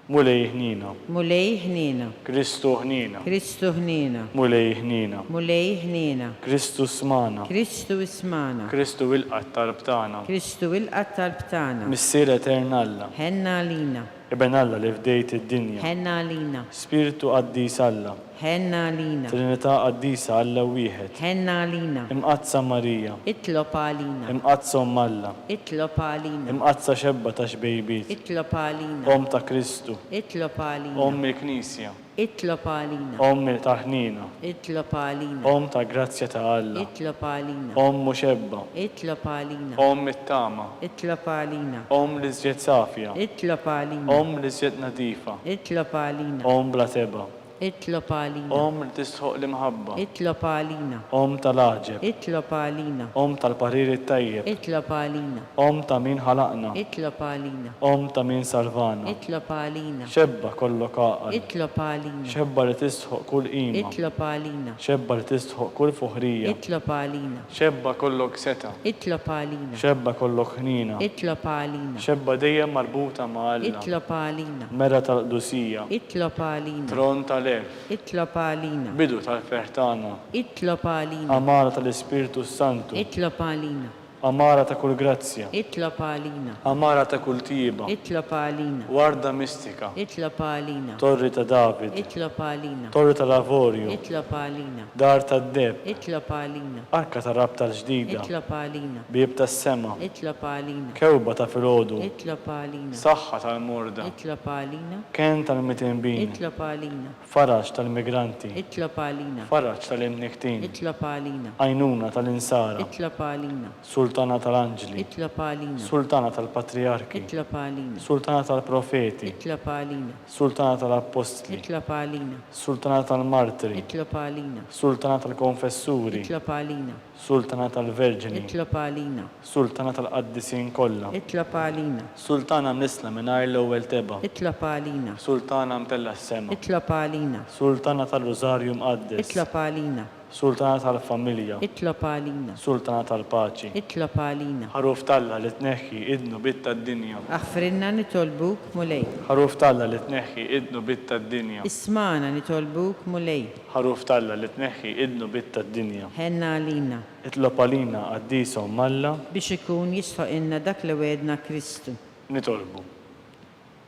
Mulej ħnina. Mulej ħnina. Kristu ħnina. Kristu ħnina. Mulej ħnina. Mulej ħnina. Kristu smana. Kristu ismana. Kristu il-qatt tal-btana. Kristu il-qattal btana. Missier eternalla. Ħenna lina. Ibn Alla li fdejt id-dinja. Ħenna lina. Spiritu qaddis Alla. Ħenna lina. Trinità qaddisa Alla wieħed. Ħenna lina. Imqazza Marija. Itlob għalina. Imqazza Alla. Itlob għalina. Imqazza xebba ta' xbejbiet. Itlob għalina. Om ta' Kristu. Itlob għalina. Om il-Knisja. Itlob għalina. Om il-taħnina. Itlob għalina. Om ta' grazzja ta' Alla. Itlob għalina. Om muxebba. Itlob għalina. Om it-tama. Itlob għalina. Om l-iżjed safja. Itlob għalina. Om l-iżjed nadifa. Itlob għalina. Om bla teba. Itlob għalina. Om li tisħuq l-imħabba. Itlob għalina. Om tal-aġeb. Itlob għalina. Om tal-parir it-tajjeb. Itlob għalina. Om ta' min ħalaqna. Itlob għalina. Om ta' min salvana. Itlob għalina. Xebba kollok aqal. Itlob għalina. Xebba li tisħuq kull qima. Itlob għalina. Xebba li tisħuq kull fuħrija. Itlob għalina. Xebba kollok seta. Itlob għalina. Xebba kollok ħnina. Itlob għalina. Xebba dejjem marbuta ma' Alla. Itlob għalina. Mera tal-qdusija. Itlob għalina. Tron tal-erf. Itlob għalina. Bidu tal-fertana. Itlob għalina. Amara tal-Ispiritu Santu. Itlob għalina. Amara ta' kull grazzja. Itlob għalina. Amara ta' kull tiba. Itlob għalina. Warda mistika. Itlob għalina. Torri ta' David. Itlob għalina. Torri tal-Lavorju. Itlob għalina. Dar tad-deb. Itlob għalina. Arka ta' rab tal-ġdida. Itlob għalina. Bib tas-sema. Itlob għalina. Kewba ta' filgħodu. Itlob għalina. Saħħa tal-murda. Itlob għalina. Ken tal-mitinbin. Itlob għalina. Faraġ tal-migranti. Itlob għalina. Faraġ tal-imniktin. Itlob għalina. Għajnuna tal-insara. Itlob għalina. Sultana tal-anġli. Itlob għalina. Sultana tal-patriarki. Itlob għalina. Sultana tal-profeti. Itlob għalina. Sultana tal-apostli. Itlob għalina. Sultana tal-martiri. Itlob għalina. Sultana tal-konfessuri. Itlob għalina. Sultana tal-verġini. Itlob għalina. Sultana tal-qaddisin kollha. Itlob għalina. Sultana mnisla mingħajr l-ewwel teba. Itlob għalina. Sultana mtella s-sema. Itlob għalina. Sultana tal-Rożarju mqaddes. Itlob għalina. Sultana tal-familja. Itlob għalina. Sultana tal-paċi. Itlob għalina. Ħaruf talla li tneħħi idnu bitta d-dinja. Aħfrinna nitolbuk mulej. Ħaruf talla li tneħħi idnu bitta d-dinja. Ismana nitolbuk mulej. Ħaruf talla li tneħħi idnu bitta d-dinja. Ħenna għalina. Itlob għalina għaddisom malla Biex ikun jisħoq inna dak li wedna Kristu. nitolbu.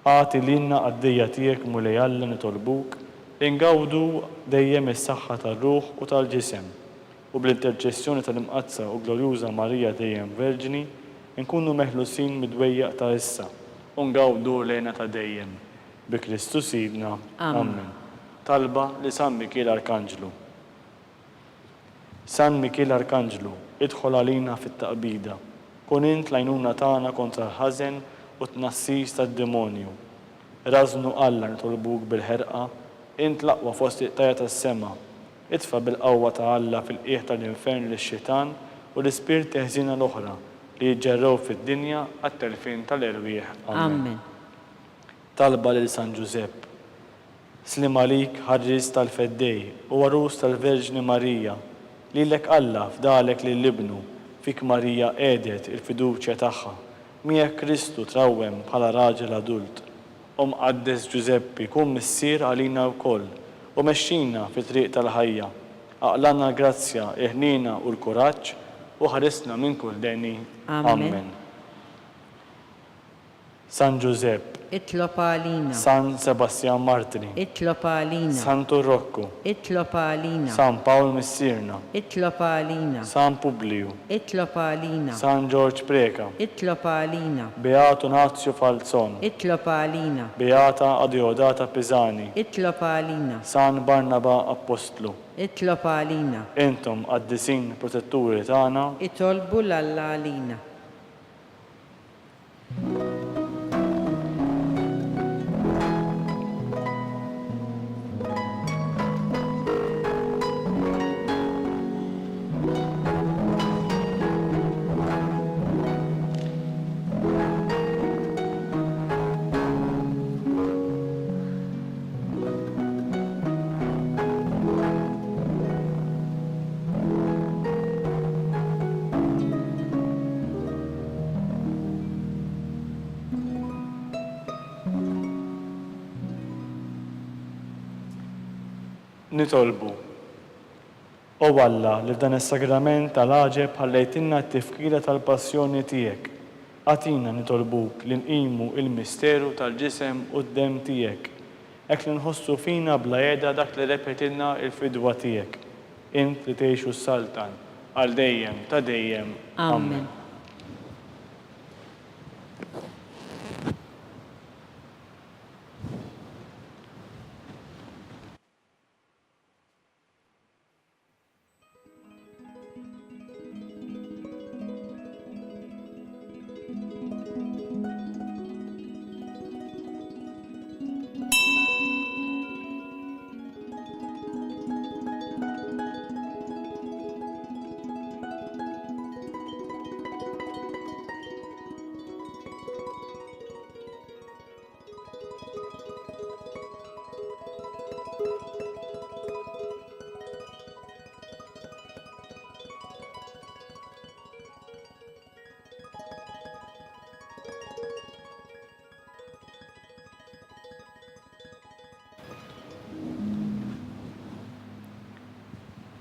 Għati l-inna għaddija tijek mulej Alla nitolbuk, ingawdu dejjem is-saħħa tal-ruħ u tal-ġisem u bl-interċessjoni tal-imqazza u glorjuża Marija dejjem Verġini nkunu meħlusin midwejjaq ta' issa u ngawdu lejna ta' dejjem. Bi Kristu sidna. Amen. Talba li San Mikil Arkanġlu. San Mikil Arkanġlu, idħol għalina fit-taqbida. Kun int lajnuna tagħna kontra l-ħażen u tnassis tad-demonju. Raznu Alla nitolbuk bil-ħerqa, int laqwa fost iqtajja tas-sema. Itfa' bil-qawwa ta' Alla fil-qiegħ tal-infern lix-xitan u l-ispirt teħżina l-oħra li jġerrew fid-dinja għat-telfin tal-erwieħ. Amen. Talba lil San Giuseppe. Slim għalik ħarġis tal-feddej u għarus tal-Verġni Marija. Lilek Alla fdalek lill-ibnu, fik Marija għedet il-fiduċja tagħha. Miegħek Kristu trawwem bħala raġel adult. Qaddes Giuseppe kun missier għalina wkoll u mexxina fit-triq tal-ħajja. Aqlanna grazzja, iħnina u l-kuraġġ u ħarisna minn kull deni. Amen. San Giuseppe. Itlob għalina. San Sebastian Martiri. Itlob għalina. San Turrocco. Itlob għalina. San Paul Missirna. Itlob għalina. San Publiu. Itlob għalina. San George Preka. Itlob għalina. Beato Nazio Falzon. Itlob għalina. Beata Adiodata Pisani. Itlob għalina. San Barnaba Apostlu. Itlob għalina. Intom qaddisin protetturi tagħna. Itolbu l-Alla għalina. nitolbu. O Alla li f'dan is-sagrament tal-għaġeb ħallejtilna t-tifkira tal-passjoni tiegħek. Għatina nitolbuk li nqimu il-misteru tal-ġisem u d-dem tiegħek. Hekk li nħossu fina bla jeda dak li repetilna il-fidwa tiegħek. Int li tgħixu s-saltan għal dejjem ta' dejjem. Amen.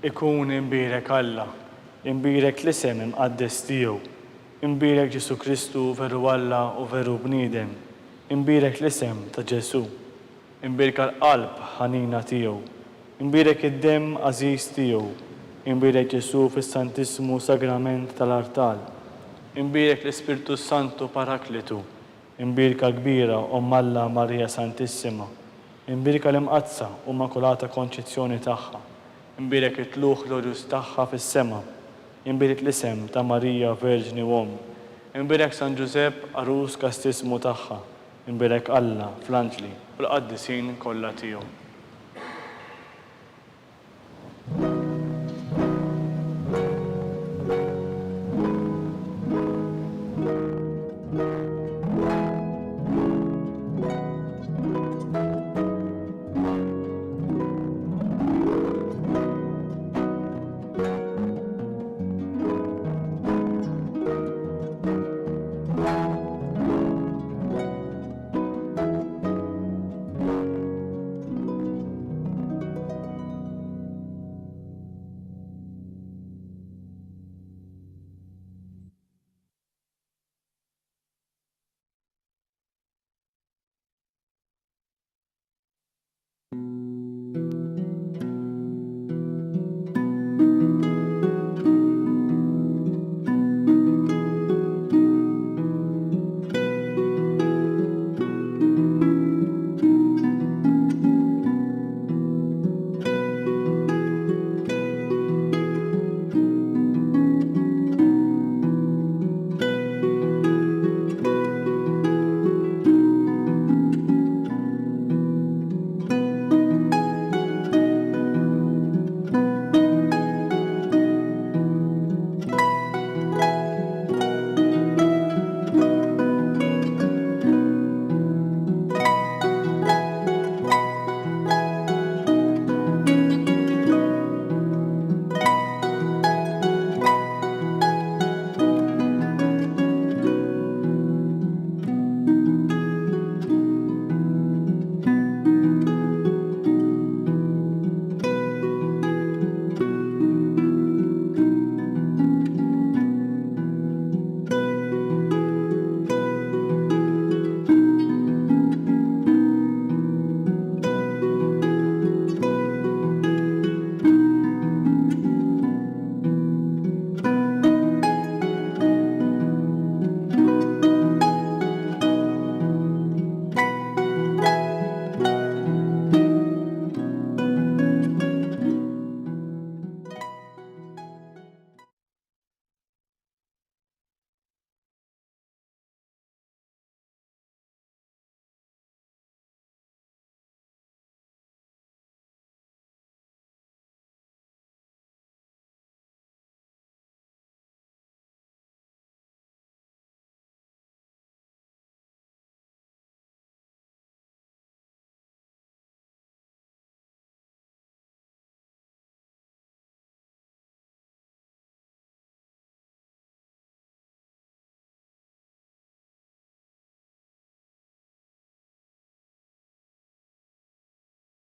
Ikun imbirek Alla, imbirek l-isem imqaddes tiegħu, imbirek Ġesu Kristu veru Alla u veru bniedem, imbirek l-isem ta' Ġesu, imbirek l-qalb ħanina tiegħu, imbirek id-dem għażiż tiegħu, imbirek Ġesu fis-Santissimu Sagrament tal-Artal, imbirek l-Ispirtu Santu Paraklitu, imbirka kbira Alla Marija Santissima, imbirka l-imqazza u Immakulata Konċezzjoni tagħha, imbirek it-tluħ glorjuż tagħha fis-sema, imbirek l-isem ta' Marija Verġni Om, imbirek San Ġusepp Arus Kastismu tagħha, imbirek Alla fl-Anġli u l-qaddisin kollha tiegħu.